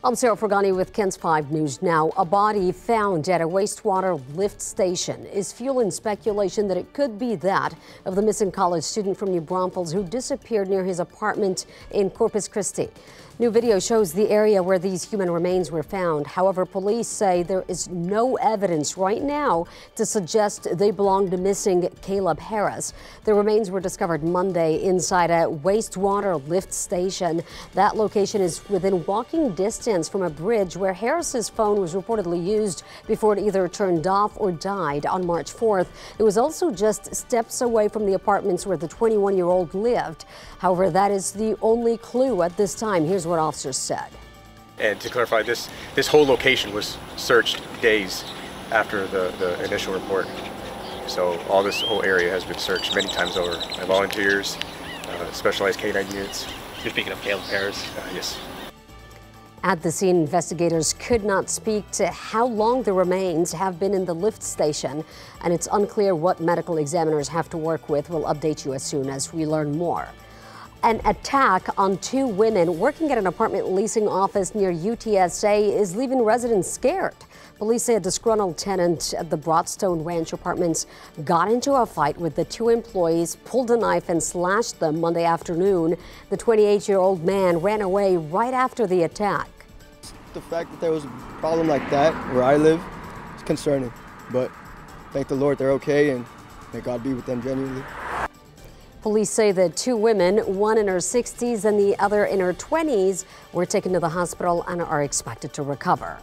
I'm Sarah Fergani with KENS 5 News Now. A body found at a wastewater lift station is fueling speculation that it could be that of the missing college student from New Braunfels who disappeared near his apartment in Corpus Christi. New video shows the area where these human remains were found. However, police say there is no evidence right now to suggest they belong to missing Caleb Harris. The remains were discovered Monday inside a wastewater lift station. That location is within walking distance from a bridge where Harris's phone was reportedly used before it either turned off or died on March 4th. It was also just steps away from the apartments where the 21-year-old lived. However, that is the only clue at this time. Here's what officers said. And to clarify, this whole location was searched days after the initial report. So all this whole area has been searched many times over by volunteers, specialized canine units. You're speaking of Caleb Harris? Yes. At the scene, investigators could not speak to how long the remains have been in the lift station, and it's unclear what medical examiners have to work with. We'll update you as soon as we learn more. An attack on two women working at an apartment leasing office near UTSA is leaving residents scared. Police say a disgruntled tenant at the Broadstone Ranch Apartments got into a fight with the two employees, pulled a knife and slashed them Monday afternoon. The 28-year-old man ran away right after the attack. The fact that there was a problem like that where I live is concerning, but thank the Lord they're okay, and may God be with them genuinely. Police say the two women, one in her 60s and the other in her 20s, were taken to the hospital and are expected to recover.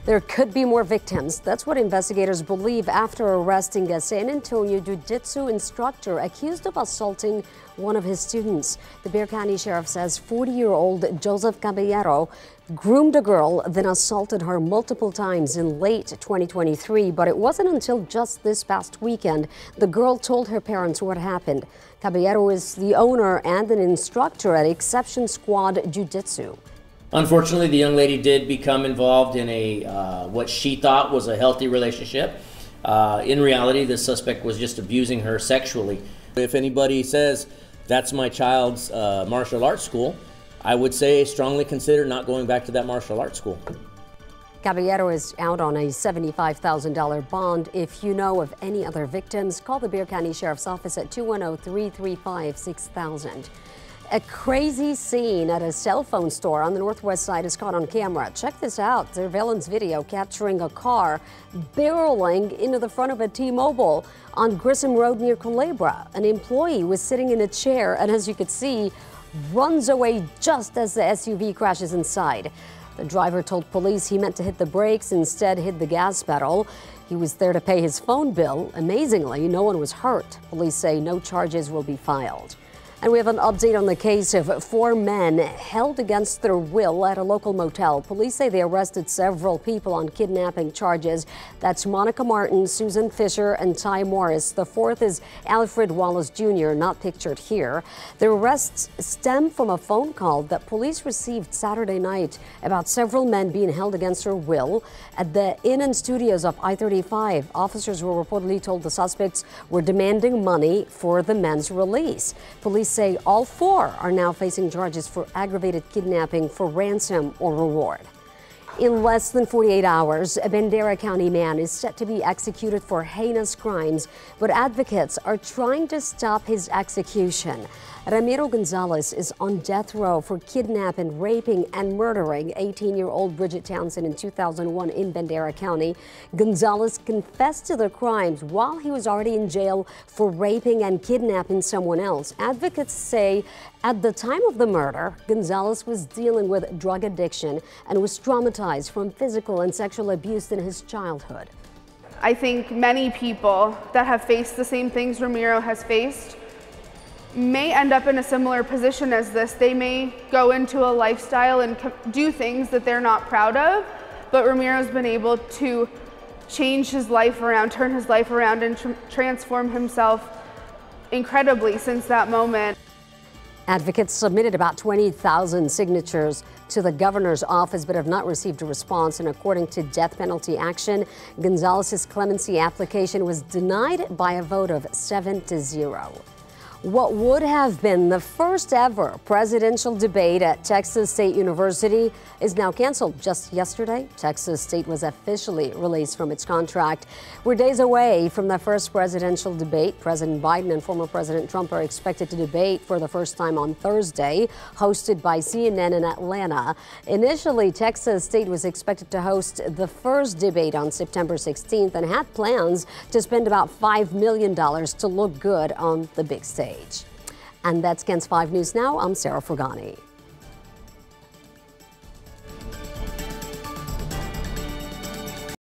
There could be more victims. That's what investigators believe after arresting a San Antonio Jiu Jitsu instructor accused of assaulting one of his students. The Bexar County Sheriff says 40-year-old Joseph Caballero groomed a girl, then assaulted her multiple times in late 2023. But it wasn't until just this past weekend the girl told her parents what happened. Caballero is the owner and an instructor at Exception Squad Jiu Jitsu. Unfortunately, the young lady did become involved in a what she thought was a healthy relationship. In reality, the suspect was just abusing her sexually. If anybody says that's my child's martial arts school, I would say strongly consider not going back to that martial arts school. Caballero is out on a $75,000 bond. If you know of any other victims, call the Bexar County Sheriff's Office at 210-335-6000. A crazy scene at a cell phone store on the northwest side is caught on camera. Check this out. Surveillance video capturing a car barreling into the front of a T-Mobile on Grissom Road near Culebra. An employee was sitting in a chair and, as you could see, runs away just as the SUV crashes inside. The driver told police he meant to hit the brakes, instead hit the gas pedal. He was there to pay his phone bill. Amazingly, no one was hurt. Police say no charges will be filed. And we have an update on the case of four men held against their will at a local motel. Police say they arrested several people on kidnapping charges. That's Monica Martin, Susan Fisher, and Ty Morris. The fourth is Alfred Wallace Jr., not pictured here. The arrests stem from a phone call that police received Saturday night about several men being held against their will at the Inn and Studios of I-35. Officers were reportedly told the suspects were demanding money for the men's release. Police say all four are now facing charges for aggravated kidnapping for ransom or reward. In less than 48 hours, a Bandera County man is set to be executed for heinous crimes, but advocates are trying to stop his execution. Ramiro Gonzalez is on death row for kidnapping, raping, and murdering 18-year-old Bridget Townsend in 2001 in Bandera County. Gonzalez confessed to the crimes while he was already in jail for raping and kidnapping someone else. Advocates say at the time of the murder, Gonzalez was dealing with drug addiction and was traumatized from physical and sexual abuse in his childhood. I think many people that have faced the same things Ramiro has faced may end up in a similar position as this. They may go into a lifestyle and do things that they're not proud of, but Ramiro's been able to change his life around, turn his life around, and transform himself incredibly since that moment. Advocates submitted about 20,000 signatures to the governor's office but have not received a response. And according to Death Penalty Action, Gonzalez's clemency application was denied by a vote of 7-0. What would have been the first ever presidential debate at Texas State University is now canceled. Just yesterday, Texas State was officially released from its contract. We're days away from the first presidential debate. President Biden and former President Trump are expected to debate for the first time on Thursday, hosted by CNN in Atlanta. Initially, Texas State was expected to host the first debate on September 16th and had plans to spend about $5 million to look good on the big stage. And that's KENS 5 News Now. I'm Sarah Frugani.